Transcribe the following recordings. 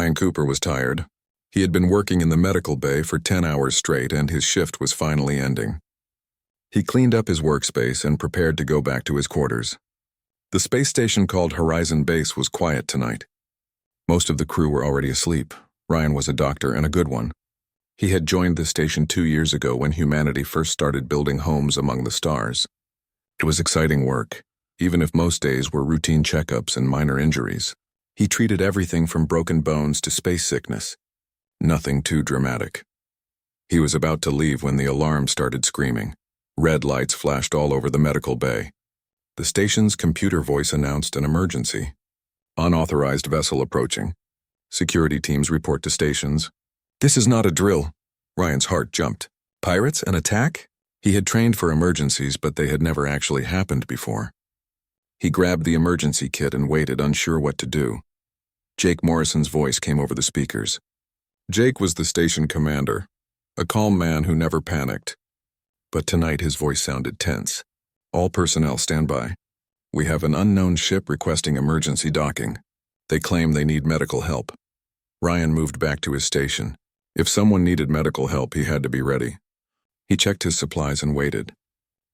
Ryan Cooper was tired. He had been working in the medical bay for 10 hours straight, and his shift was finally ending. He cleaned up his workspace and prepared to go back to his quarters. The space station called Horizon Base was quiet tonight. Most of the crew were already asleep. Ryan was a doctor, and a good one. He had joined the station 2 years ago when humanity first started building homes among the stars. It was exciting work, even if most days were routine checkups and minor injuries. He treated everything from broken bones to space sickness. Nothing too dramatic. He was about to leave when the alarm started screaming. Red lights flashed all over the medical bay. The station's computer voice announced an emergency. Unauthorized vessel approaching. Security teams report to stations. This is not a drill. Ryan's heart jumped. Pirates? An attack? He had trained for emergencies, but they had never actually happened before. He grabbed the emergency kit and waited, unsure what to do. Jake Morrison's voice came over the speakers. Jake was the station commander, a calm man who never panicked. But tonight his voice sounded tense. All personnel stand by. We have an unknown ship requesting emergency docking. They claim they need medical help. Ryan moved back to his station. If someone needed medical help, he had to be ready. He checked his supplies and waited.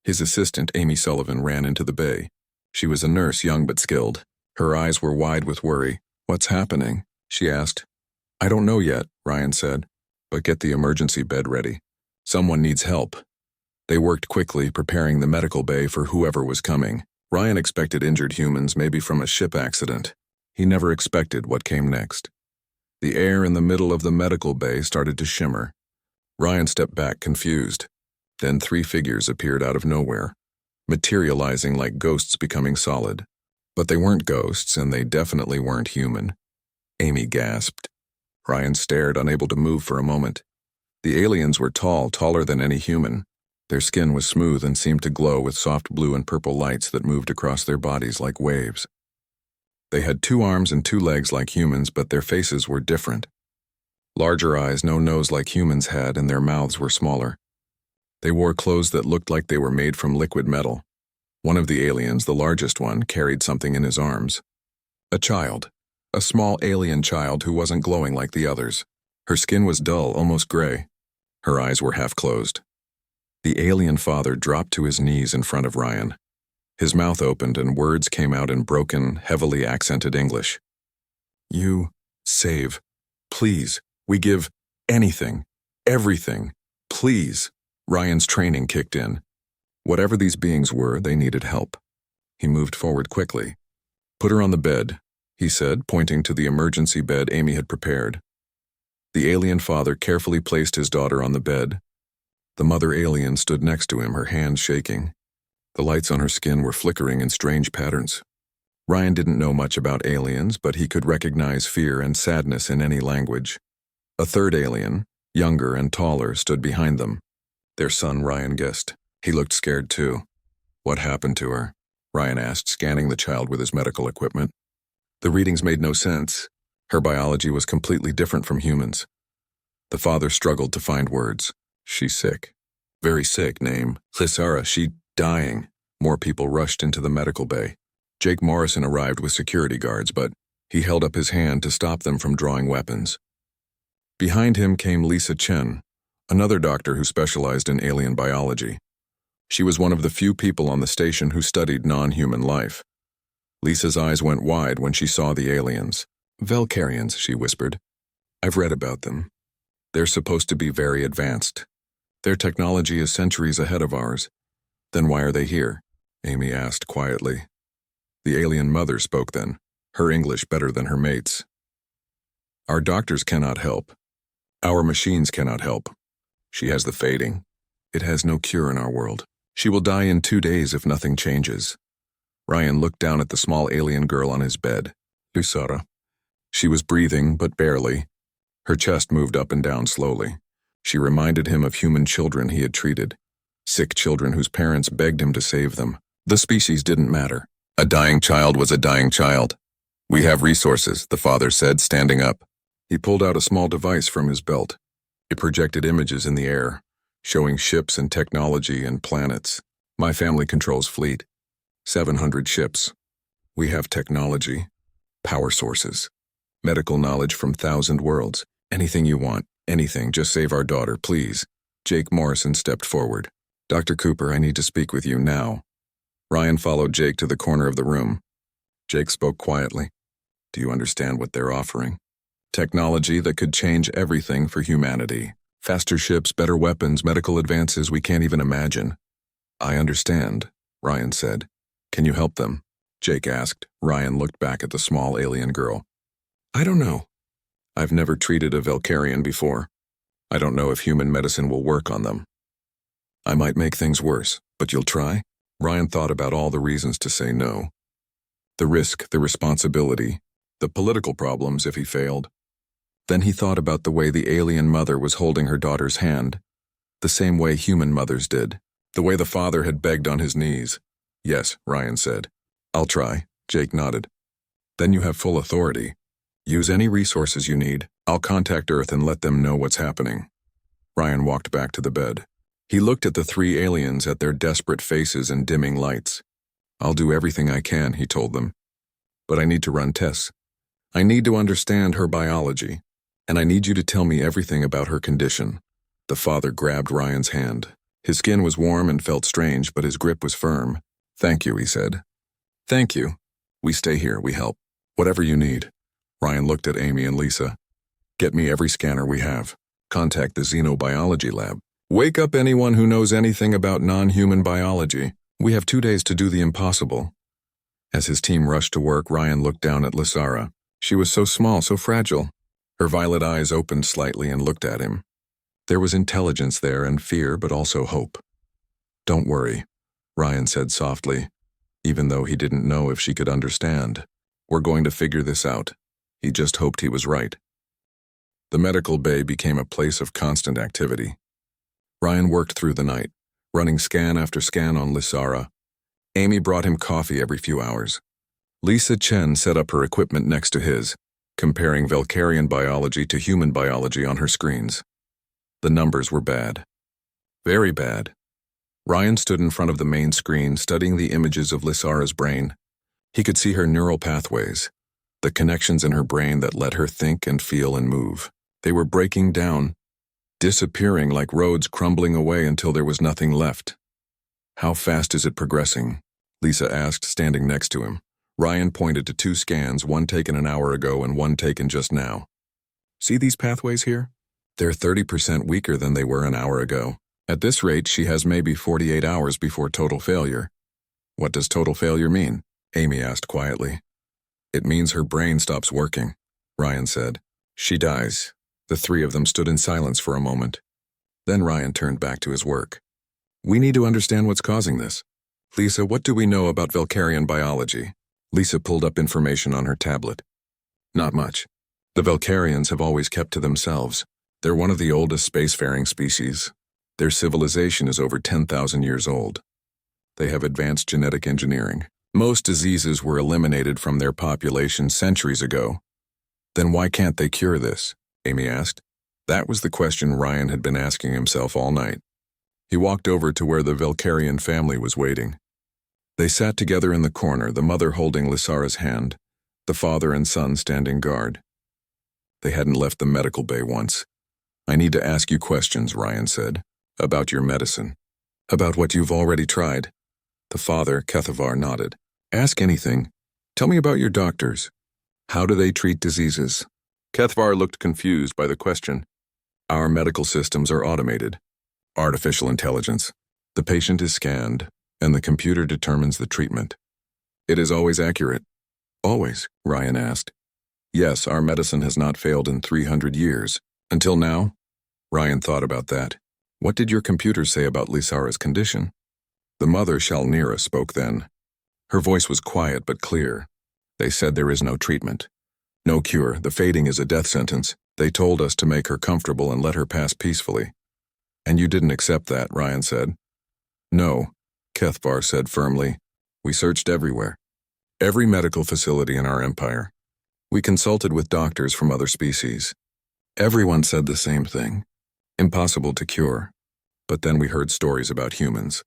His assistant, Amy Sullivan, ran into the bay. She was a nurse, young but skilled. Her eyes were wide with worry. "What's happening?" she asked. "I don't know yet," Ryan said, "but get the emergency bed ready. Someone needs help." They worked quickly, preparing the medical bay for whoever was coming. Ryan expected injured humans, maybe from a ship accident. He never expected what came next. The air in the middle of the medical bay started to shimmer. Ryan stepped back, confused. Then 3 figures appeared out of nowhere, materializing like ghosts becoming solid. But they weren't ghosts, and they definitely weren't human. Amy gasped. Ryan stared, unable to move for a moment. The aliens were tall, taller than any human. Their skin was smooth and seemed to glow with soft blue and purple lights that moved across their bodies like waves. They had 2 arms and 2 legs like humans, but their faces were different. Larger eyes, no nose like humans had, and their mouths were smaller. They wore clothes that looked like they were made from liquid metal. One of the aliens, the largest one, carried something in his arms. A child. A small alien child who wasn't glowing like the others. Her skin was dull, almost gray. Her eyes were half closed. The alien father dropped to his knees in front of Ryan. His mouth opened and words came out in broken, heavily accented English. "You save. Please. We give anything. Everything. Please." Ryan's training kicked in. Whatever these beings were, they needed help. He moved forward quickly. "Put her on the bed," he said, pointing to the emergency bed Amy had prepared. The alien father carefully placed his daughter on the bed. The mother alien stood next to him, her hands shaking. The lights on her skin were flickering in strange patterns. Ryan didn't know much about aliens, but he could recognize fear and sadness in any language. A third alien, younger and taller, stood behind them. Their son, Ryan guessed. He looked scared too. "What happened to her?" Ryan asked, scanning the child with his medical equipment. The readings made no sense. Her biology was completely different from humans. The father struggled to find words. "She's sick. Very sick, name. Lysara, she dying." More people rushed into the medical bay. Jake Morrison arrived with security guards, but he held up his hand to stop them from drawing weapons. Behind him came Lisa Chen, another doctor who specialized in alien biology. She was one of the few people on the station who studied non-human life. Lisa's eyes went wide when she saw the aliens. "Velcarians," she whispered. "I've read about them. They're supposed to be very advanced. Their technology is centuries ahead of ours." "Then why are they here?" Amy asked quietly. The alien mother spoke then, her English better than her mates. "Our doctors cannot help. Our machines cannot help. She has the fading. It has no cure in our world. She will die in 2 days if nothing changes." Ryan looked down at the small alien girl on his bed. Lysara. She was breathing, but barely. Her chest moved up and down slowly. She reminded him of human children he had treated. Sick children whose parents begged him to save them. The species didn't matter. A dying child was a dying child. "We have resources," the father said, standing up. He pulled out a small device from his belt. It projected images in the air, showing ships and technology and planets. "My family controls fleet. 700 ships. We have technology, power sources. Medical knowledge from 1,000 worlds. Anything you want. Anything. Just save our daughter, please. Jake Morrison stepped forward. Dr. Cooper, I need to speak with you now. Ryan followed Jake to the corner of the room. Jake spoke quietly. Do you understand what they're offering? Technology that could change everything for humanity. Faster ships, better weapons, medical advances we can't even imagine. I understand, Ryan said. Can you help them? Jake asked. Ryan looked back at the small alien girl. I don't know. I've never treated a Valkyrian before. I don't know if human medicine will work on them. I might make things worse, but you'll try? Ryan thought about all the reasons to say no. The risk, the responsibility, the political problems if he failed. Then he thought about the way the alien mother was holding her daughter's hand, the same way human mothers did, the way the father had begged on his knees. Yes, Ryan said. I'll try, Jake nodded. Then you have full authority. Use any resources you need. I'll contact Earth and let them know what's happening. Ryan walked back to the bed. He looked at the three aliens, at their desperate faces and dimming lights. I'll do everything I can, he told them. But I need to run tests. I need to understand her biology, and I need you to tell me everything about her condition. The father grabbed Ryan's hand. His skin was warm and felt strange, but his grip was firm. Thank you, he said. Thank you. We stay here, we help. Whatever you need. Ryan looked at Amy and Lisa. Get me every scanner we have. Contact the xenobiology lab. Wake up anyone who knows anything about non-human biology. We have 2 days to do the impossible. As his team rushed to work, Ryan looked down at Lysara. She was so small, so fragile. Her violet eyes opened slightly and looked at him. There was intelligence there and fear, but also hope. Don't worry, Ryan said softly, even though he didn't know if she could understand. We're going to figure this out. He just hoped he was right. The medical bay became a place of constant activity. Ryan worked through the night, running scan after scan on Lysara. Amy brought him coffee every few hours. Lisa Chen set up her equipment next to his, comparing Valkyrian biology to human biology on her screens. The numbers were bad. Very bad. Ryan stood in front of the main screen, studying the images of Lysara's brain. He could see her neural pathways, the connections in her brain that let her think and feel and move. They were breaking down, disappearing like roads crumbling away until there was nothing left. How fast is it progressing? Lisa asked, standing next to him. Ryan pointed to 2 scans, one taken an hour ago and one taken just now. See these pathways here? They're 30% weaker than they were an hour ago. At this rate, she has maybe 48 hours before total failure. What does total failure mean? Amy asked quietly. It means her brain stops working, Ryan said. She dies. The 3 of them stood in silence for a moment. Then Ryan turned back to his work. We need to understand what's causing this. Lisa, what do we know about Valkyrian biology? Lisa pulled up information on her tablet. Not much. The Valkyrians have always kept to themselves. They're one of the oldest spacefaring species. Their civilization is over 10,000 years old. They have advanced genetic engineering. Most diseases were eliminated from their population centuries ago. Then why can't they cure this? Amy asked. That was the question Ryan had been asking himself all night. He walked over to where the Valkyrian family was waiting. They sat together in the corner, the mother holding Lysara's hand, the father and son standing guard. They hadn't left the medical bay once. I need to ask you questions, Ryan said, about your medicine, about what you've already tried. The father, Kethavar, nodded. Ask anything. Tell me about your doctors. How do they treat diseases? Kethavar looked confused by the question. Our medical systems are automated. Artificial intelligence. The patient is scanned, and the computer determines the treatment. It is always accurate. Always, Ryan asked. Yes, our medicine has not failed in 300 years. Until now? Ryan thought about that. What did your computer say about Lysara's condition? The mother, Shalnira, spoke then. Her voice was quiet but clear. They said there is no treatment. No cure. The fading is a death sentence. They told us to make her comfortable and let her pass peacefully. And you didn't accept that, Ryan said. No, Kethavar said firmly. We searched everywhere. Every medical facility in our empire. We consulted with doctors from other species. Everyone said the same thing. Impossible to cure. But then we heard stories about humans.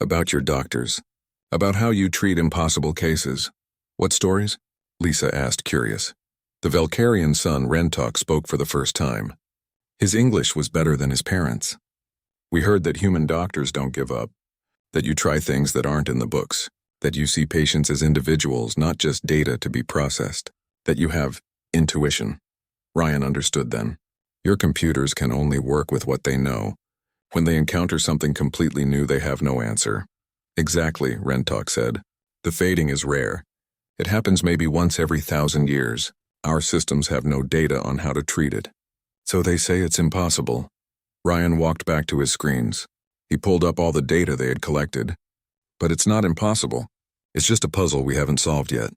About your doctors. About how you treat impossible cases. What stories? Lisa asked, curious. The Valkyrian son, Rentok, spoke for the first time. His English was better than his parents'. "We heard that human doctors don't give up, that you try things that aren't in the books, that you see patients as individuals, not just data to be processed, that you have intuition." Ryan understood then. Your computers can only work with what they know. When they encounter something completely new, they have no answer. "Exactly," Rentok said. "The fading is rare. It happens maybe once every 1,000 years. Our systems have no data on how to treat it. So they say it's impossible." Ryan walked back to his screens. He pulled up all the data they had collected. "But it's not impossible. It's just a puzzle we haven't solved yet."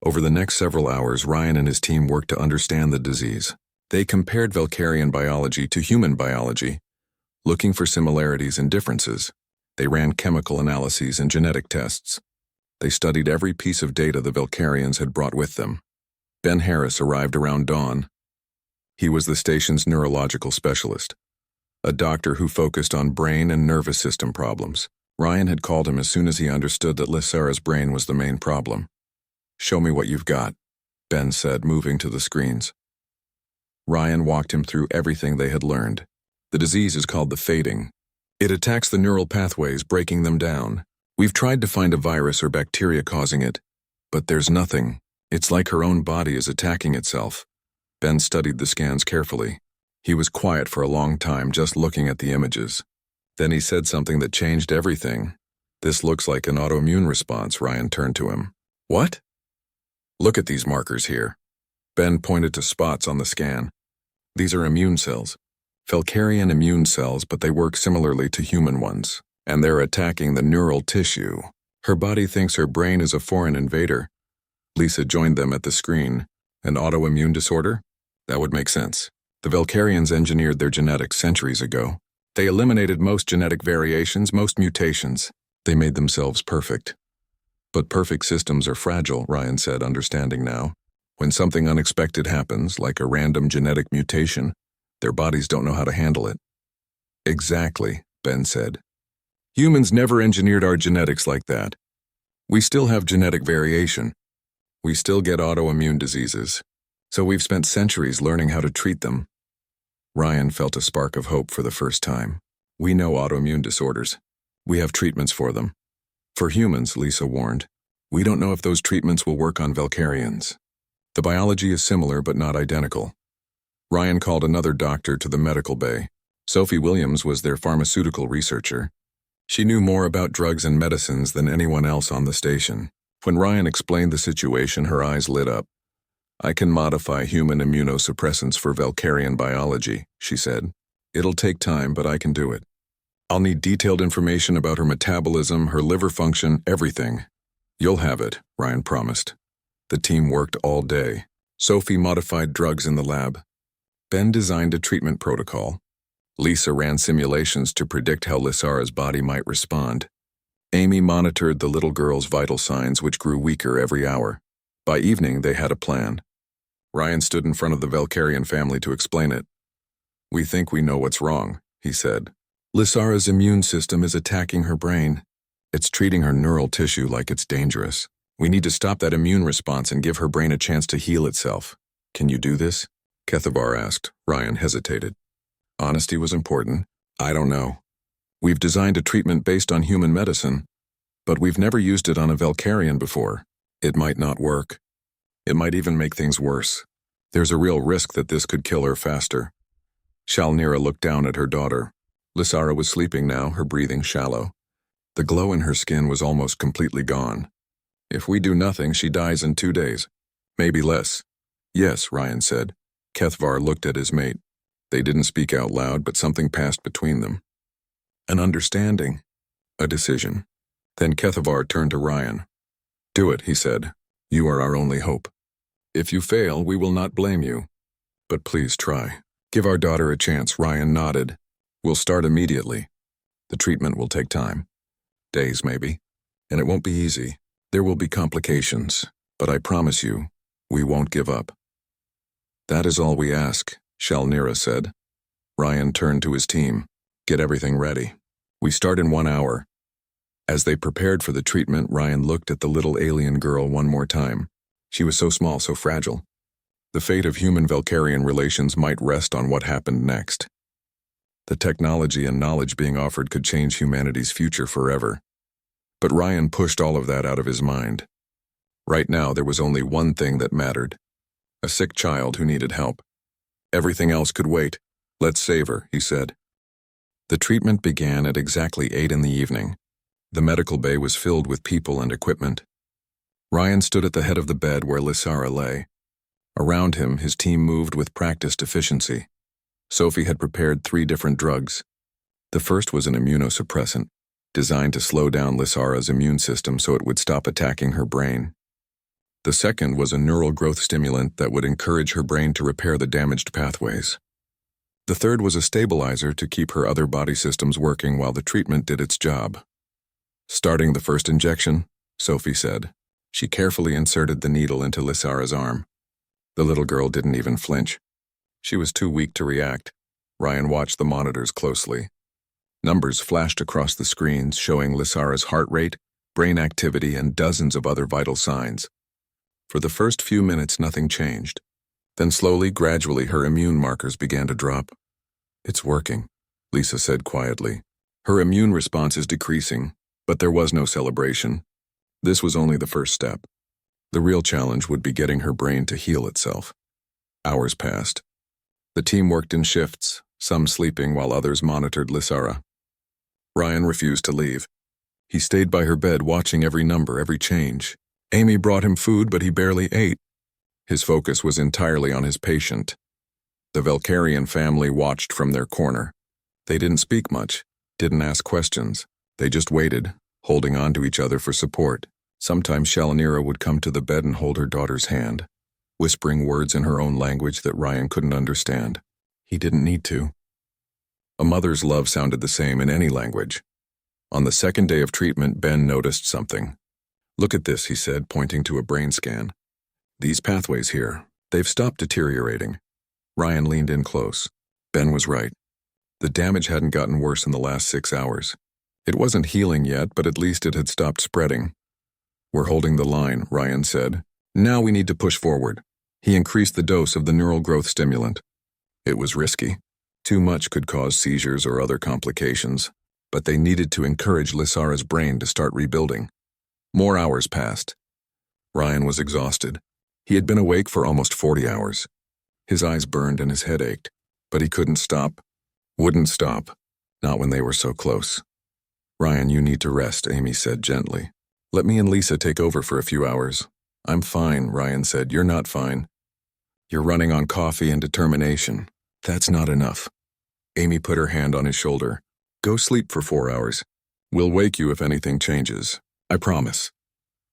Over the next several hours, Ryan and his team worked to understand the disease. They compared Valkyrian biology to human biology, looking for similarities and differences. They ran chemical analyses and genetic tests. They studied every piece of data the Valkyrians had brought with them. Ben Harris arrived around dawn. He was the station's neurological specialist, a doctor who focused on brain and nervous system problems. Ryan had called him as soon as he understood that Lysara's brain was the main problem. "Show me what you've got," Ben said, moving to the screens. Ryan walked him through everything they had learned. The disease is called the fading. It attacks the neural pathways, breaking them down. We've tried to find a virus or bacteria causing it, but there's nothing. It's like her own body is attacking itself. Ben studied the scans carefully. He was quiet for a long time, just looking at the images. Then he said something that changed everything. "This looks like an autoimmune response." Ryan turned to him. "What?" "Look at these markers here." Ben pointed to spots on the scan. "These are immune cells. Valkyrian immune cells, but they work similarly to human ones, and they're attacking the neural tissue. Her body thinks her brain is a foreign invader." Lisa joined them at the screen. "An autoimmune disorder? That would make sense. The Valkyrians engineered their genetics centuries ago. They eliminated most genetic variations, most mutations. They made themselves perfect." "But perfect systems are fragile," Ryan said, understanding now. "When something unexpected happens, like a random genetic mutation, their bodies don't know how to handle it." "Exactly," Ben said. "Humans never engineered our genetics like that. We still have genetic variation. We still get autoimmune diseases. So we've spent centuries learning how to treat them." Ryan felt a spark of hope for the first time. "We know autoimmune disorders. We have treatments for them. For humans," Lisa warned, "we don't know if those treatments will work on Valkyrians. The biology is similar but not identical." Ryan called another doctor to the medical bay. Sophie Williams was their pharmaceutical researcher. She knew more about drugs and medicines than anyone else on the station. When Ryan explained the situation, her eyes lit up. "I can modify human immunosuppressants for Valkyrian biology," she said. "It'll take time, but I can do it. I'll need detailed information about her metabolism, her liver function, everything." "You'll have it," Ryan promised. The team worked all day. Sophie modified drugs in the lab. Ben designed a treatment protocol. Lisa ran simulations to predict how Lysara's body might respond. Amy monitored the little girl's vital signs, which grew weaker every hour. By evening, they had a plan. Ryan stood in front of the Valkyrian family to explain it. "We think we know what's wrong," he said. "Lysara's immune system is attacking her brain. It's treating her neural tissue like it's dangerous. We need to stop that immune response and give her brain a chance to heal itself." "Can you do this?" Kethavar asked. Ryan hesitated. Honesty was important. "I don't know. We've designed a treatment based on human medicine, but we've never used it on a Valkyrian before. It might not work. It might even make things worse. There's a real risk that this could kill her faster." Shalnira looked down at her daughter. Lysara was sleeping now, her breathing shallow. The glow in her skin was almost completely gone. "If we do nothing, she dies in 2 days. Maybe less." "Yes," Ryan said. Kethvar looked at his mate. They didn't speak out loud, but something passed between them. An understanding. A decision. Then Kethavar turned to Ryan. "Do it," he said. "You are our only hope. If you fail, we will not blame you. But please try. Give our daughter a chance." Ryan nodded. "We'll start immediately. The treatment will take time. Days, maybe. And it won't be easy. There will be complications. But I promise you, we won't give up." "That is all we ask," Shalnira said. Ryan turned to his team. "Get everything ready. We start in 1 hour." As they prepared for the treatment, Ryan looked at the little alien girl one more time. She was so small, so fragile. The fate of human-Valkyrian relations might rest on what happened next. The technology and knowledge being offered could change humanity's future forever. But Ryan pushed all of that out of his mind. Right now, there was only one thing that mattered. A sick child who needed help. Everything else could wait. Let's save her, he said. The treatment began at exactly 8 in the evening. The medical bay was filled with people and equipment. Ryan stood at the head of the bed where Lysara lay. Around him, his team moved with practiced efficiency. Sophie had prepared 3 different drugs. The first was an immunosuppressant, designed to slow down Lysara's immune system so it would stop attacking her brain. The second was a neural growth stimulant that would encourage her brain to repair the damaged pathways. The third was a stabilizer to keep her other body systems working while the treatment did its job. Starting the first injection, Sophie said. She carefully inserted the needle into Lysara's arm. The little girl didn't even flinch. She was too weak to react. Ryan watched the monitors closely. Numbers flashed across the screens showing Lysara's heart rate, brain activity, and dozens of other vital signs. For the first few minutes, nothing changed. Then slowly, gradually, her immune markers began to drop. It's working, Lisa said quietly. Her immune response is decreasing, but there was no celebration. This was only the first step. The real challenge would be getting her brain to heal itself. Hours passed. The team worked in shifts, some sleeping while others monitored Lysara. Ryan refused to leave. He stayed by her bed watching every number, every change. Amy brought him food, but he barely ate. His focus was entirely on his patient. The Valkyrian family watched from their corner. They didn't speak much, didn't ask questions. They just waited, holding on to each other for support. Sometimes Shalanira would come to the bed and hold her daughter's hand, whispering words in her own language that Ryan couldn't understand. He didn't need to. A mother's love sounded the same in any language. On the second day of treatment, Ben noticed something. Look at this, he said, pointing to a brain scan. These pathways here, they've stopped deteriorating. Ryan leaned in close. Ben was right. The damage hadn't gotten worse in the last 6 hours. It wasn't healing yet, but at least it had stopped spreading. We're holding the line, Ryan said. Now we need to push forward. He increased the dose of the neural growth stimulant. It was risky. Too much could cause seizures or other complications, but they needed to encourage Lysara's brain to start rebuilding. More hours passed. Ryan was exhausted. He had been awake for almost 40 hours. His eyes burned and his head ached, but he couldn't stop. Wouldn't stop. Not when they were so close. Ryan, you need to rest, Amy said gently. Let me and Lisa take over for a few hours. I'm fine, Ryan said. You're not fine. You're running on coffee and determination. That's not enough. Amy put her hand on his shoulder. Go sleep for 4 hours. We'll wake you if anything changes. I promise.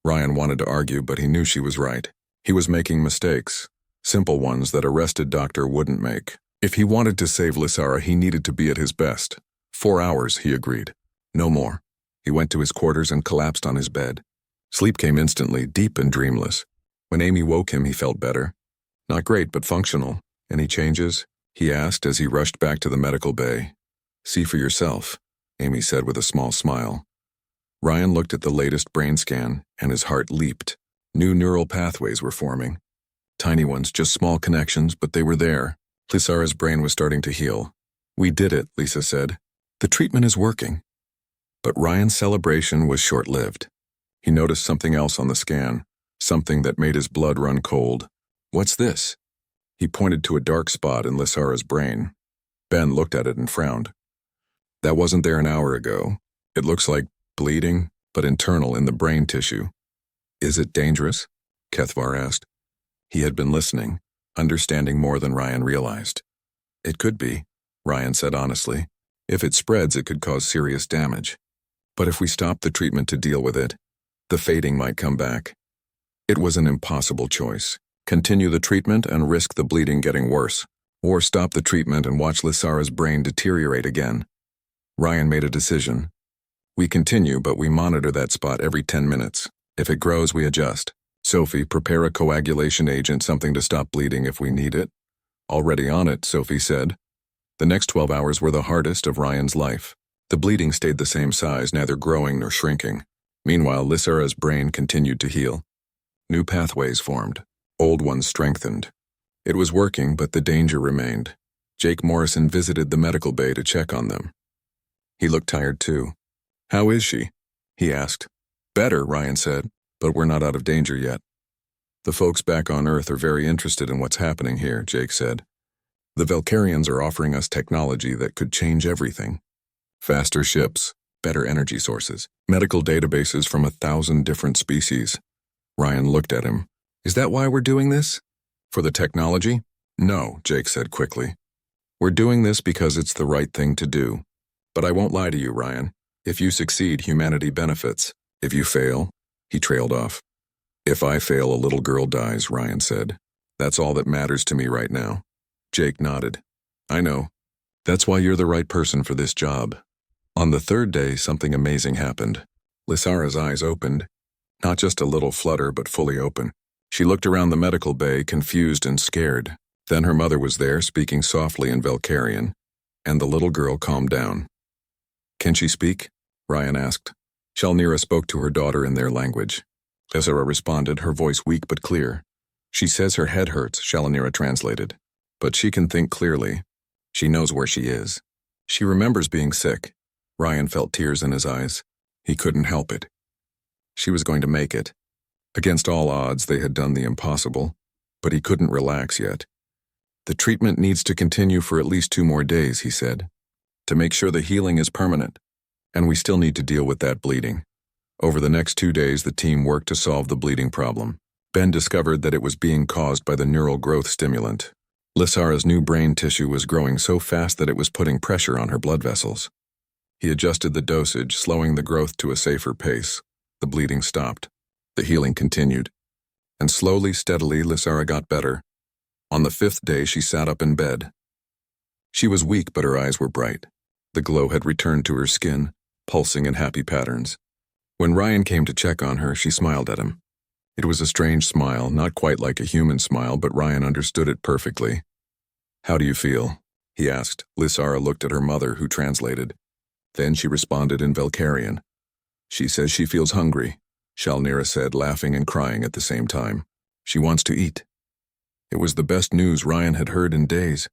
Ryan wanted to argue, but he knew she was right. He was making mistakes, simple ones that a rested doctor wouldn't make. If he wanted to save Lysara, he needed to be at his best. 4 hours, he agreed. No more. He went to his quarters and collapsed on his bed. Sleep came instantly, deep and dreamless. When Amy woke him, he felt better. Not great, but functional. Any changes? He asked as he rushed back to the medical bay. See for yourself, Amy said with a small smile. Ryan looked at the latest brain scan, and his heart leaped. New neural pathways were forming. Tiny ones, just small connections, but they were there. Lysara's brain was starting to heal. We did it, Lisa said. The treatment is working. But Ryan's celebration was short-lived. He noticed something else on the scan, something that made his blood run cold. What's this? He pointed to a dark spot in Lysara's brain. Ben looked at it and frowned. That wasn't there an hour ago. It looks like bleeding, but internal in the brain tissue. Is it dangerous? Kethvar asked. He had been listening, understanding more than Ryan realized. It could be, Ryan said honestly. If it spreads, it could cause serious damage. But if we stop the treatment to deal with it, the fading might come back. It was an impossible choice. Continue the treatment and risk the bleeding getting worse, or stop the treatment and watch Lysara's brain deteriorate again. Ryan made a decision. We continue, but we monitor that spot every 10 minutes. If it grows, we adjust. Sophie, prepare a coagulation agent, something to stop bleeding if we need it. Already on it, Sophie said. The next 12 hours were the hardest of Ryan's life. The bleeding stayed the same size, neither growing nor shrinking. Meanwhile, Lysara's brain continued to heal. New pathways formed. Old ones strengthened. It was working, but the danger remained. Jake Morrison visited the medical bay to check on them. He looked tired too. "How is she?" he asked. "Better," Ryan said, "but we're not out of danger yet." "The folks back on Earth are very interested in what's happening here," Jake said. "The Valkyrians are offering us technology that could change everything. Faster ships, better energy sources, medical databases from 1,000 different species." Ryan looked at him. "Is that why we're doing this? For the technology?" "No," Jake said quickly. "We're doing this because it's the right thing to do. But I won't lie to you, Ryan. If you succeed, humanity benefits. If you fail," he trailed off. "If I fail, a little girl dies," Ryan said. "That's all that matters to me right now." Jake nodded. "I know. That's why you're the right person for this job." On the third day, something amazing happened. Lysara's eyes opened. Not just a little flutter, but fully open. She looked around the medical bay, confused and scared. Then her mother was there, speaking softly in Valkyrian, and the little girl calmed down. "Can she speak?" Ryan asked. Shalnira spoke to her daughter in their language. Lysara responded, her voice weak but clear. "She says her head hurts," Shalnira translated. "But she can think clearly. She knows where she is. She remembers being sick." Ryan felt tears in his eyes. He couldn't help it. She was going to make it. Against all odds, they had done the impossible, but he couldn't relax yet. "The treatment needs to continue for at least 2 more days," he said, "to make sure the healing is permanent. And we still need to deal with that bleeding." Over the next 2 days, the team worked to solve the bleeding problem. Ben discovered that it was being caused by the neural growth stimulant. Lysara's new brain tissue was growing so fast that it was putting pressure on her blood vessels. He adjusted the dosage, slowing the growth to a safer pace. The bleeding stopped. The healing continued. And slowly, steadily, Lysara got better. On the 5th day, she sat up in bed. She was weak, but her eyes were bright. The glow had returned to her skin, pulsing in happy patterns. When Ryan came to check on her, she smiled at him. It was a strange smile, not quite like a human smile, but Ryan understood it perfectly. "How do you feel?" he asked. Lysara looked at her mother, who translated. Then she responded in Valkyrian. "She says she feels hungry," Shalnira said, laughing and crying at the same time. "She wants to eat." It was the best news Ryan had heard in days.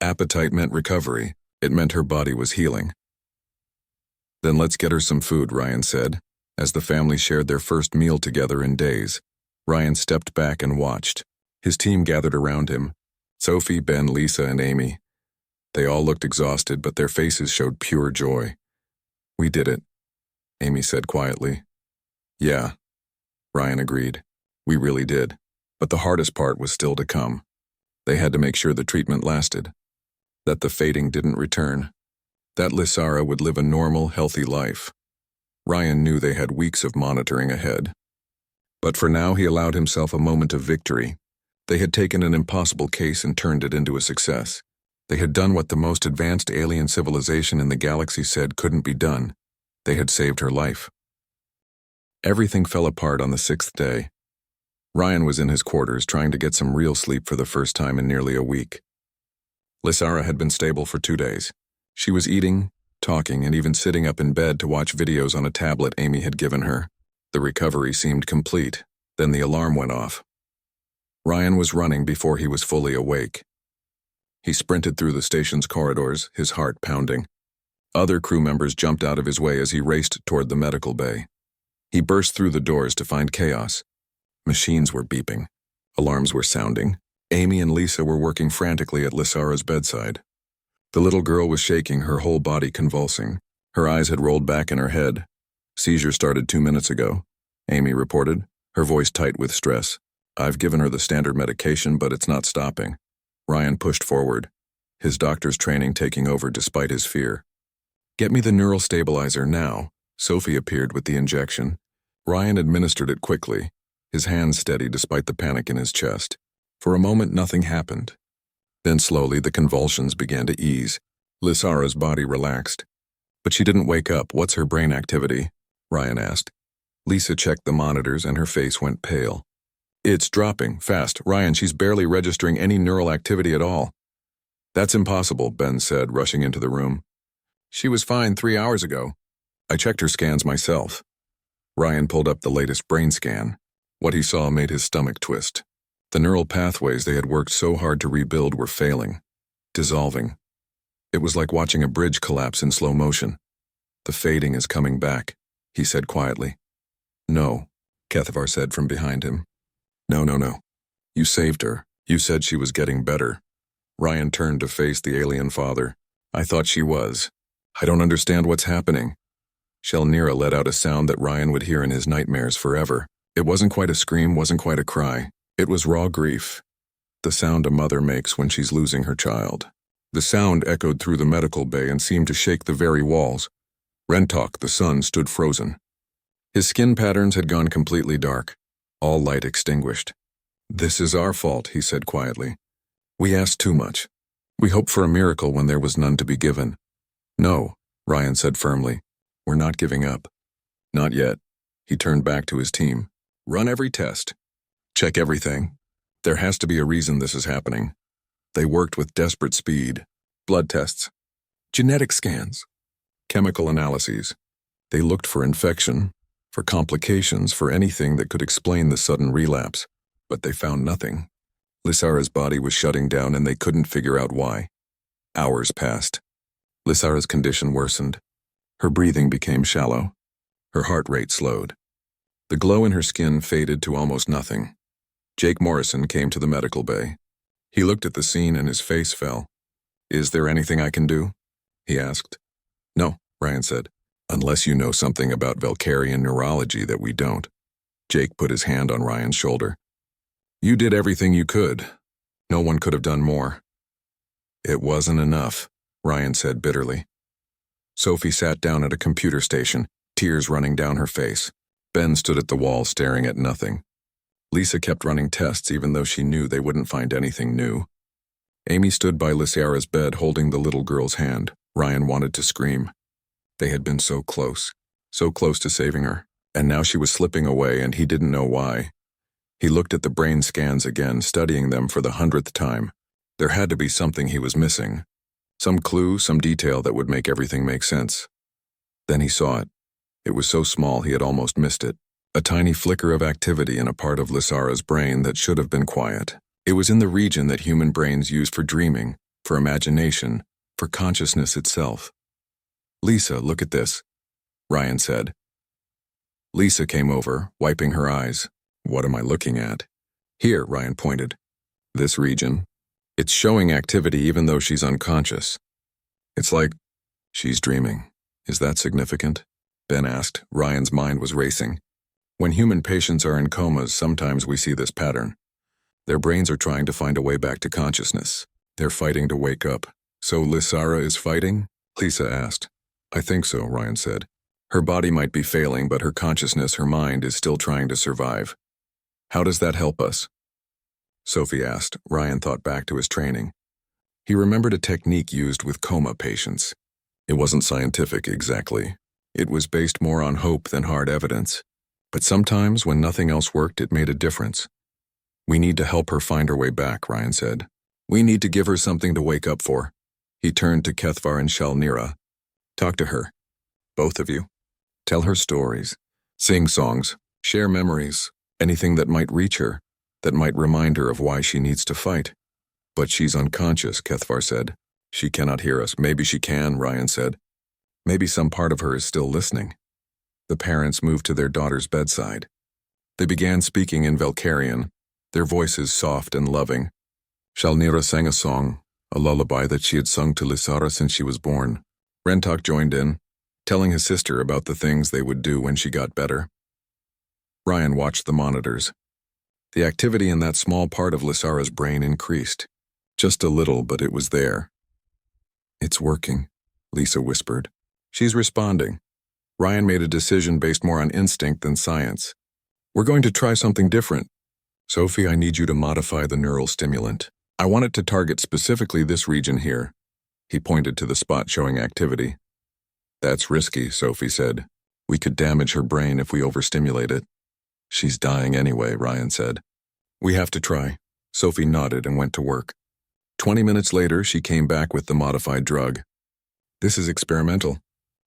Appetite meant recovery. It meant her body was healing. "Then let's get her some food," Ryan said, as the family shared their first meal together in days. Ryan stepped back and watched. His team gathered around him. Sophie, Ben, Lisa, and Amy. They all looked exhausted, but their faces showed pure joy. "We did it," Amy said quietly. "Yeah," Ryan agreed. "We really did. But the hardest part was still to come. They had to make sure the treatment lasted, that the fading didn't return, that Lysara would live a normal, healthy life. Ryan knew they had weeks of monitoring ahead. But for now, he allowed himself a moment of victory. They had taken an impossible case and turned it into a success. They had done what the most advanced alien civilization in the galaxy said couldn't be done. They had saved her life. Everything fell apart on the 6th day. Ryan was in his quarters trying to get some real sleep for the first time in nearly a week. Lysara had been stable for 2 days. She was eating, talking, and even sitting up in bed to watch videos on a tablet Amy had given her. The recovery seemed complete. Then the alarm went off. Ryan was running before he was fully awake. He sprinted through the station's corridors, his heart pounding. Other crew members jumped out of his way as he raced toward the medical bay. He burst through the doors to find chaos. Machines were beeping. Alarms were sounding. Amy and Lisa were working frantically at Lysara's bedside. The little girl was shaking, her whole body convulsing. Her eyes had rolled back in her head. "Seizure started 2 minutes ago," Amy reported, her voice tight with stress. "I've given her the standard medication, but it's not stopping." Ryan pushed forward, his doctor's training taking over despite his fear. "Get me the neural stabilizer now." Sophie appeared with the injection. Ryan administered it quickly, his hands steady despite the panic in his chest. For a moment, nothing happened. Then slowly, the convulsions began to ease. Lysara's body relaxed. But she didn't wake up. "What's her brain activity?" Ryan asked. Lisa checked the monitors and her face went pale. "It's dropping, fast. Ryan, she's barely registering any neural activity at all." "That's impossible," Ben said, rushing into the room. "She was fine 3 hours ago. I checked her scans myself." Ryan pulled up the latest brain scan. What he saw made his stomach twist. The neural pathways they had worked so hard to rebuild were failing, dissolving. It was like watching a bridge collapse in slow motion. "The fading is coming back," he said quietly. "No," Kethavar said from behind him. No. You saved her. You said she was getting better." Ryan turned to face the alien father. "I thought she was. I don't understand what's happening." Shalnira let out a sound that Ryan would hear in his nightmares forever. It wasn't quite a scream, wasn't quite a cry. It was raw grief. The sound a mother makes when she's losing her child. The sound echoed through the medical bay and seemed to shake the very walls. Rentok, the son, stood frozen. His skin patterns had gone completely dark, all light extinguished. "This is our fault," he said quietly. "We asked too much. We hoped for a miracle when there was none to be given." "No," Ryan said firmly. "We're not giving up." "Not yet." He turned back to his team. "Run every test. Check everything. There has to be a reason this is happening." They worked with desperate speed. Blood tests, genetic scans, chemical analyses. They looked for infection, for complications, for anything that could explain the sudden relapse. But they found nothing. Lysara's body was shutting down and they couldn't figure out why. Hours passed. Lysara's condition worsened. Her breathing became shallow. Her heart rate slowed. The glow in her skin faded to almost nothing. Jake Morrison came to the medical bay. He looked at the scene and his face fell. "Is there anything I can do?" he asked. "No," Ryan said, "unless you know something about Valkyrian neurology that we don't." Jake put his hand on Ryan's shoulder. "You did everything you could. No one could have done more." "It wasn't enough," Ryan said bitterly. Sophie sat down at a computer station, tears running down her face. Ben stood at the wall staring at nothing. Lisa kept running tests even though she knew they wouldn't find anything new. Amy stood by Lysara's bed holding the little girl's hand. Ryan wanted to scream. They had been so close to saving her, and now she was slipping away and he didn't know why. He looked at the brain scans again, studying them for the 100th time. There had to be something he was missing. Some clue, some detail that would make everything make sense. Then he saw it. It was so small he had almost missed it. A tiny flicker of activity in a part of Lysara's brain that should have been quiet. It was in the region that human brains use for dreaming, for imagination, for consciousness itself. "Lisa, look at this," Ryan said. Lisa came over, wiping her eyes. "What am I looking at?" "Here," Ryan pointed. "This region. It's showing activity even though she's unconscious. It's like she's dreaming. Is that significant?" Ben asked. Ryan's mind was racing. When human patients are in comas, sometimes we see this pattern. Their brains are trying to find a way back to consciousness. They're fighting to wake up. "So Lysara is fighting?" Lisa asked. "I think so," Ryan said. "Her body might be failing, but her consciousness, her mind, is still trying to survive." "How does that help us?" Sophie asked. Ryan thought back to his training. He remembered a technique used with coma patients. It wasn't scientific exactly. It was based more on hope than hard evidence. But sometimes, when nothing else worked, it made a difference. "We need to help her find her way back," Ryan said. "We need to give her something to wake up for." He turned to Kethavar and Shalnira. "Talk to her. Both of you. Tell her stories. Sing songs. Share memories. Anything that might reach her, that might remind her of why she needs to fight." "But she's unconscious," Kethavar said. "She cannot hear us." "Maybe she can," Ryan said. "Maybe some part of her is still listening." The parents moved to their daughter's bedside. They began speaking in Valkyrian, their voices soft and loving. Shalnira sang a song, a lullaby that she had sung to Lysara since she was born. Rentok joined in, telling his sister about the things they would do when she got better. Ryan watched the monitors. The activity in that small part of Lysara's brain increased. Just a little, but it was there. "It's working," Lisa whispered. "She's responding." Ryan made a decision based more on instinct than science. "We're going to try something different. Sophie, I need you to modify the neural stimulant. I want it to target specifically this region here." He pointed to the spot showing activity. "That's risky," Sophie said. "We could damage her brain if we overstimulate it." "She's dying anyway," Ryan said. "We have to try." Sophie nodded and went to work. 20 minutes later, she came back with the modified drug. "This is experimental.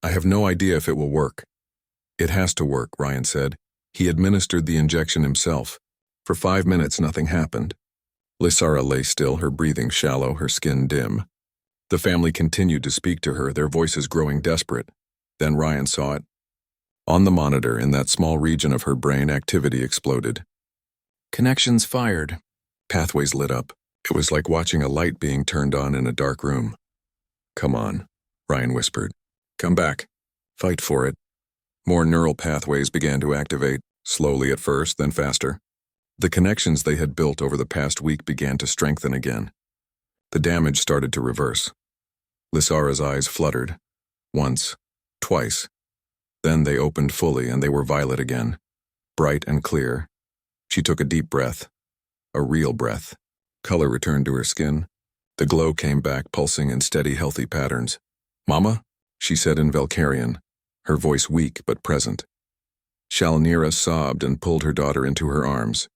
I have no idea if it will work." "It has to work," Ryan said. He administered the injection himself. For 5 minutes, nothing happened. Lysara lay still, her breathing shallow, her skin dim. The family continued to speak to her, their voices growing desperate. Then Ryan saw it. On the monitor, in that small region of her brain, activity exploded. Connections fired. Pathways lit up. It was like watching a light being turned on in a dark room. "Come on," Ryan whispered. "Come back. Fight for it." More neural pathways began to activate, slowly at first, then faster. The connections they had built over the past week began to strengthen again. The damage started to reverse. Lysara's eyes fluttered. Once, twice. Then they opened fully and they were violet again, bright and clear. She took a deep breath. A real breath. Color returned to her skin. The glow came back, pulsing in steady, healthy patterns. "Mama?" she said in Valkyrian, her voice weak but present. Shalnira sobbed and pulled her daughter into her arms.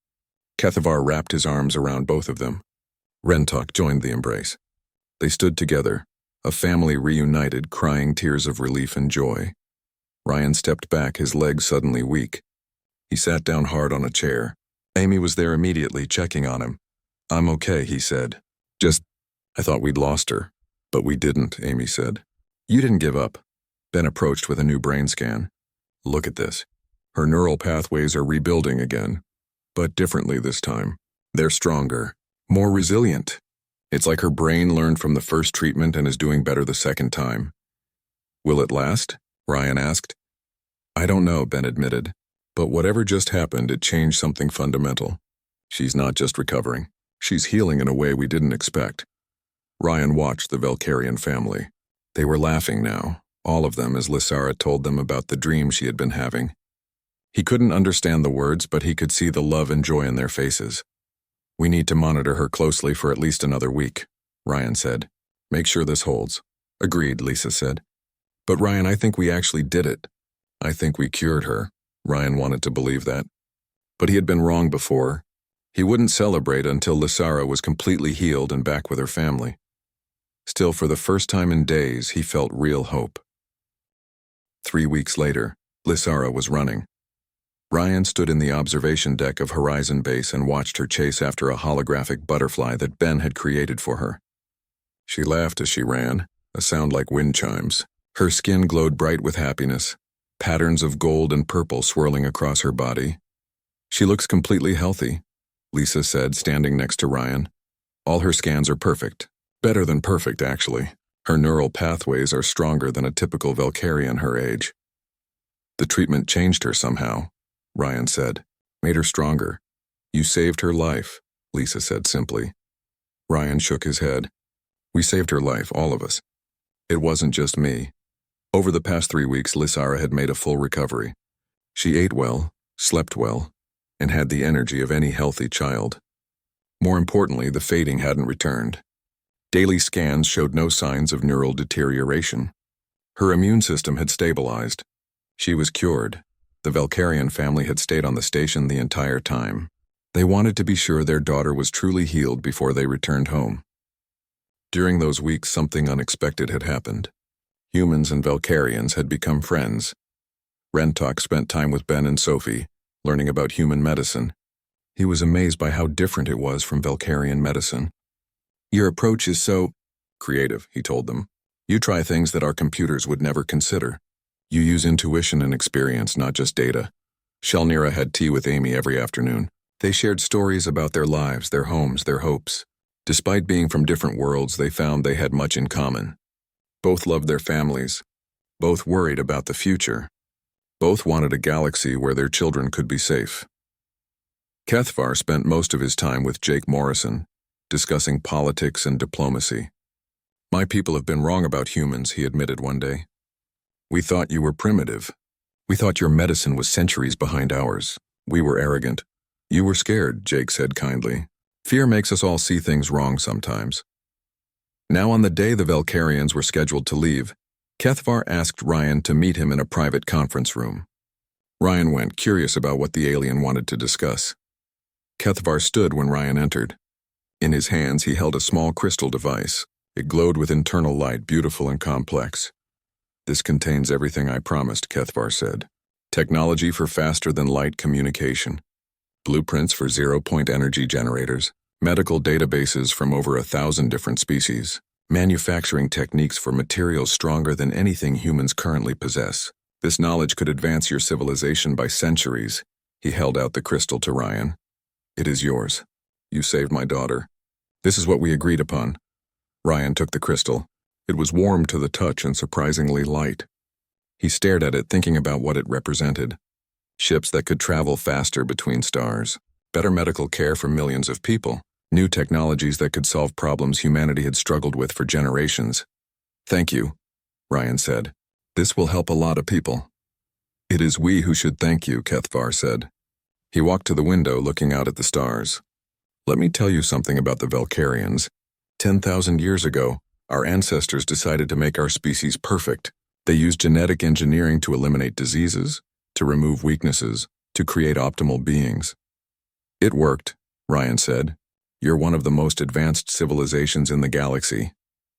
Kethavar wrapped his arms around both of them. Rentok joined the embrace. They stood together, a family reunited, crying tears of relief and joy. Ryan stepped back, his legs suddenly weak. He sat down hard on a chair. Amy was there immediately, checking on him. "I'm okay," he said. I thought we'd lost her." "But we didn't," Amy said. "You didn't give up." Ben approached with a new brain scan. "Look at this. Her neural pathways are rebuilding again, but differently this time. They're stronger, more resilient. It's like her brain learned from the first treatment and is doing better the second time." "Will it last?" Ryan asked. "I don't know," Ben admitted. "But whatever just happened, it changed something fundamental. She's not just recovering. She's healing in a way we didn't expect." Ryan watched the Valkyrian family. They were laughing now, all of them, as Lysara told them about the dream she had been having. He couldn't understand the words, but he could see the love and joy in their faces. "We need to monitor her closely for at least another week," Ryan said. "Make sure this holds." "Agreed," Lisa said. "But Ryan, I think we actually did it. I think we cured her." Ryan wanted to believe that. But he had been wrong before. He wouldn't celebrate until Lysara was completely healed and back with her family. Still, for the first time in days, he felt real hope. 3 weeks later, Lysara was running. Ryan stood in the observation deck of Horizon Base and watched her chase after a holographic butterfly that Ben had created for her. She laughed as she ran, a sound like wind chimes. Her skin glowed bright with happiness, patterns of gold and purple swirling across her body. "She looks completely healthy," Lisa said, standing next to Ryan. "All her scans are perfect. Better than perfect, actually. Her neural pathways are stronger than a typical Valkyrian her age." "The treatment changed her somehow," Ryan said. "Made her stronger." "You saved her life," Lisa said simply. Ryan shook his head. "We saved her life, all of us. It wasn't just me." Over the past 3 weeks, Lysara had made a full recovery. She ate well, slept well, and had the energy of any healthy child. More importantly, the fading hadn't returned. Daily scans showed no signs of neural deterioration. Her immune system had stabilized. She was cured. The Valkyrian family had stayed on the station the entire time. They wanted to be sure their daughter was truly healed before they returned home. During those weeks, something unexpected had happened. Humans and Valkyrians had become friends. Rentok spent time with Ben and Sophie, learning about human medicine. He was amazed by how different it was from Valkyrian medicine. "Your approach is so creative," he told them. "You try things that our computers would never consider. You use intuition and experience, not just data." Shalnira had tea with Amy every afternoon. They shared stories about their lives, their homes, their hopes. Despite being from different worlds, they found they had much in common. Both loved their families. Both worried about the future. Both wanted a galaxy where their children could be safe. Kethavar spent most of his time with Jake Morrison, discussing politics and diplomacy. "My people have been wrong about humans," he admitted one day. "We thought you were primitive. We thought your medicine was centuries behind ours. We were arrogant." "You were scared," Jake said kindly. "Fear makes us all see things wrong sometimes." Now, on the day the Valkyrians were scheduled to leave, Kethavar asked Ryan to meet him in a private conference room. Ryan went, curious about what the alien wanted to discuss. Kethavar stood when Ryan entered. In his hands, he held a small crystal device. It glowed with internal light, beautiful and complex. "This contains everything I promised," Kethavar said. "Technology for faster-than-light communication." blueprints for zero-point energy generators, medical databases from over 1,000 different species, manufacturing techniques for materials stronger than anything humans currently possess. This knowledge could advance your civilization by centuries. He held out the crystal to Ryan. It is yours. You saved my daughter. This is what we agreed upon. Ryan took the crystal. It was warm to the touch and surprisingly light. He stared at it, thinking about what it represented. Ships that could travel faster between stars, better medical care for millions of people, new technologies that could solve problems humanity had struggled with for generations. Thank you, Ryan said. This will help a lot of people. It is we who should thank you, Kethvar said. He walked to the window, looking out at the stars. Let me tell you something about the Valkyrians. 10,000 years ago, our ancestors decided to make our species perfect. They used genetic engineering to eliminate diseases, to remove weaknesses, to create optimal beings. It worked, Ryan said. You're one of the most advanced civilizations in the galaxy.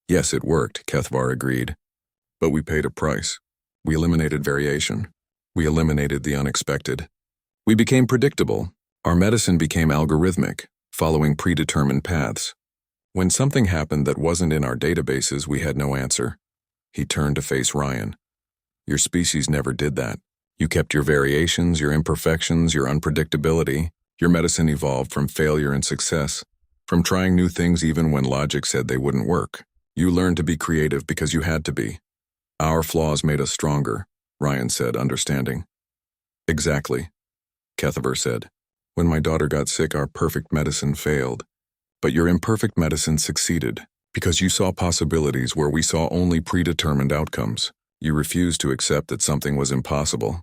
Yes, it worked, Kethvar agreed. But we paid a price. We eliminated variation. We eliminated the unexpected. We became predictable. Our medicine became algorithmic, following predetermined paths. When something happened that wasn't in our databases, we had no answer. He turned to face Ryan. Your species never did that. You kept your variations, your imperfections, your unpredictability. Your medicine evolved from failure and success, from trying new things even when logic said they wouldn't work. You learned to be creative because you had to be. Our flaws made us stronger, Ryan said, understanding. Exactly, Kethvar said. When my daughter got sick, our perfect medicine failed. But your imperfect medicine succeeded, because you saw possibilities where we saw only predetermined outcomes. You refused to accept that something was impossible.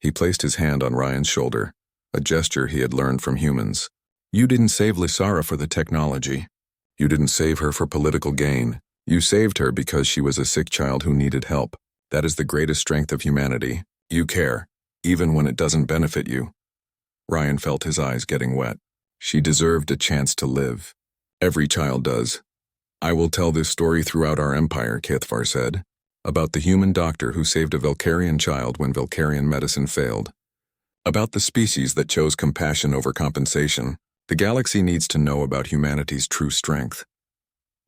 He placed his hand on Ryan's shoulder, a gesture he had learned from humans. You didn't save Lysara for the technology. You didn't save her for political gain. You saved her because she was a sick child who needed help. That is the greatest strength of humanity. You care, even when it doesn't benefit you. Ryan felt his eyes getting wet. She deserved a chance to live. Every child does. I will tell this story throughout our empire, Kethvar said, about the human doctor who saved a Valkyrian child when Valkyrian medicine failed. About the species that chose compassion over compensation. The galaxy needs to know about humanity's true strength.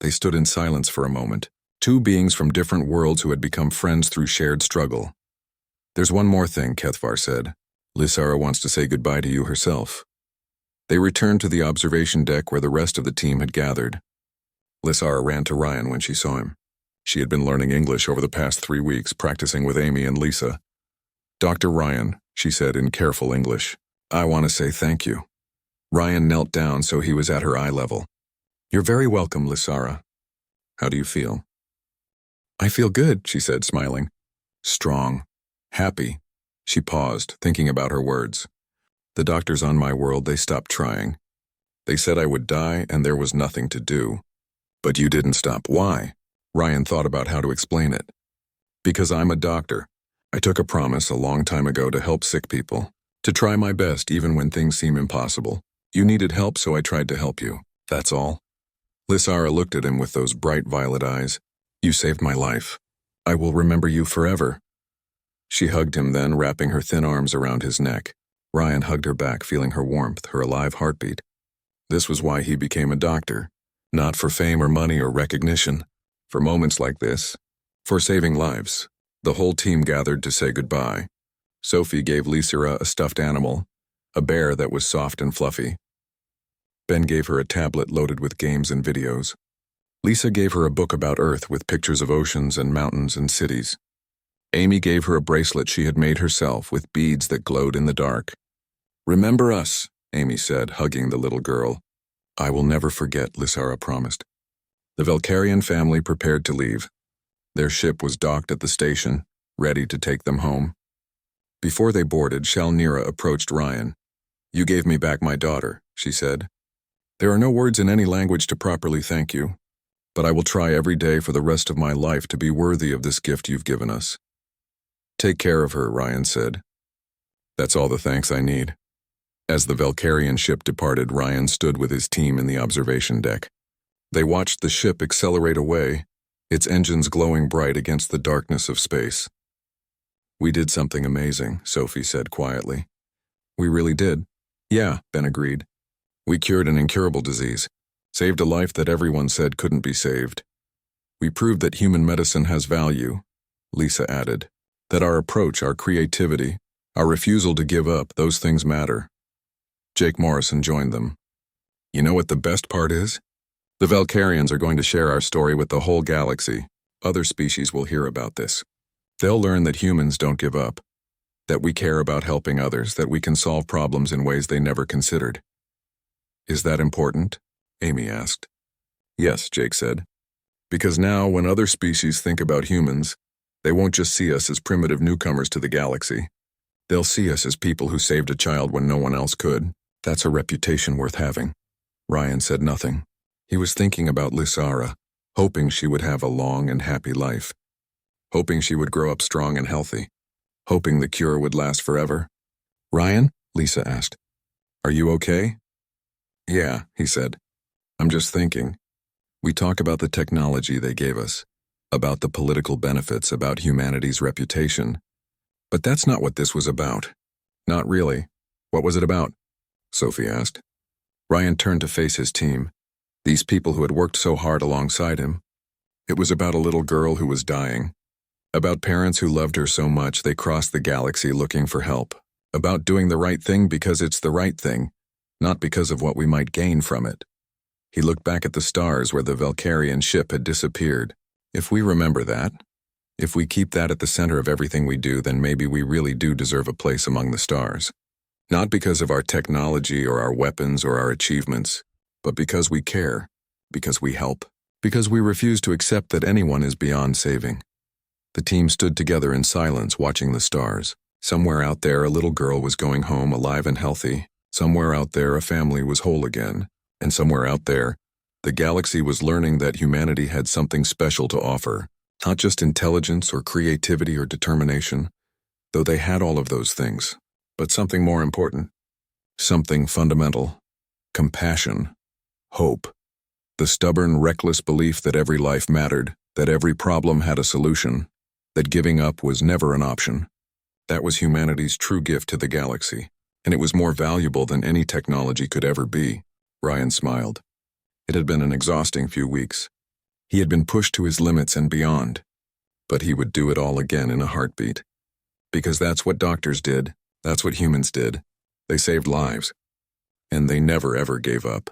They stood in silence for a moment, two beings from different worlds who had become friends through shared struggle. There's one more thing, Kethvar said. Lysara wants to say goodbye to you herself. They returned to the observation deck where the rest of the team had gathered. Lysara ran to Ryan when she saw him. She had been learning English over the past 3 weeks, practicing with Amy and Lisa. Dr. Ryan, she said in careful English, I want to say thank you. Ryan knelt down so he was at her eye level. You're very welcome, Lysara. How do you feel? I feel good, she said, smiling. Strong. Happy. She paused, thinking about her words. The doctors on my world, they stopped trying. They said I would die and there was nothing to do. But you didn't stop. Why? Ryan thought about how to explain it. Because I'm a doctor. I took a promise a long time ago to help sick people, to try my best even when things seem impossible. You needed help, so I tried to help you. That's all. Lysara looked at him with those bright violet eyes. You saved my life. I will remember you forever. She hugged him then, wrapping her thin arms around his neck. Ryan hugged her back, feeling her warmth, her alive heartbeat. This was why he became a doctor. Not for fame or money or recognition. For moments like this. For saving lives. The whole team gathered to say goodbye. Sophie gave Lysara a stuffed animal, a bear that was soft and fluffy. Ben gave her a tablet loaded with games and videos. Lisa gave her a book about Earth with pictures of oceans and mountains and cities. Amy gave her a bracelet she had made herself with beads that glowed in the dark. Remember us, Amy said, hugging the little girl. I will never forget, Lysara promised. The Valkyrian family prepared to leave. Their ship was docked at the station, ready to take them home. Before they boarded, Shalnira approached Ryan. You gave me back my daughter, she said. There are no words in any language to properly thank you, but I will try every day for the rest of my life to be worthy of this gift you've given us. Take care of her, Ryan said. That's all the thanks I need. As the Valkyrian ship departed, Ryan stood with his team in the observation deck. They watched the ship accelerate away, its engines glowing bright against the darkness of space. We did something amazing, Sophie said quietly. We really did. Yeah, Ben agreed. We cured an incurable disease, saved a life that everyone said couldn't be saved. We proved that human medicine has value, Lisa added. That our approach, our creativity, our refusal to give up, those things matter. Jake Morrison joined them. You know what the best part is? The Valkyrians are going to share our story with the whole galaxy. Other species will hear about this. They'll learn that humans don't give up, that we care about helping others, that we can solve problems in ways they never considered. Is that important? Amy asked. Yes, Jake said. Because now, when other species think about humans, they won't just see us as primitive newcomers to the galaxy. They'll see us as people who saved a child when no one else could. That's a reputation worth having. Ryan said nothing. He was thinking about Lysara, hoping she would have a long and happy life. Hoping she would grow up strong and healthy. Hoping the cure would last forever. Ryan? Lisa asked. Are you okay? Yeah, he said. I'm just thinking. We talk about the technology they gave us, about the political benefits, about humanity's reputation. But that's not what this was about. Not really. What was it about? Sophie asked. Ryan turned to face his team, these people who had worked so hard alongside him. It was about a little girl who was dying. About parents who loved her so much they crossed the galaxy looking for help. About doing the right thing because it's the right thing, not because of what we might gain from it. He looked back at the stars where the Valkyrian ship had disappeared. If we remember that, if we keep that at the center of everything we do, then maybe we really do deserve a place among the stars. Not because of our technology or our weapons or our achievements, but because we care, because we help, because we refuse to accept that anyone is beyond saving. The team stood together in silence, watching the stars. Somewhere out there, a little girl was going home alive and healthy. Somewhere out there, a family was whole again. And somewhere out there, the galaxy was learning that humanity had something special to offer. Not just intelligence or creativity or determination, though they had all of those things, but something more important. Something fundamental. Compassion. Hope. The stubborn, reckless belief that every life mattered, that every problem had a solution, that giving up was never an option. That was humanity's true gift to the galaxy, and it was more valuable than any technology could ever be. Ryan smiled. It had been an exhausting few weeks. He had been pushed to his limits and beyond, but he would do it all again in a heartbeat. Because that's what doctors did, that's what humans did. They saved lives, and they never ever gave up.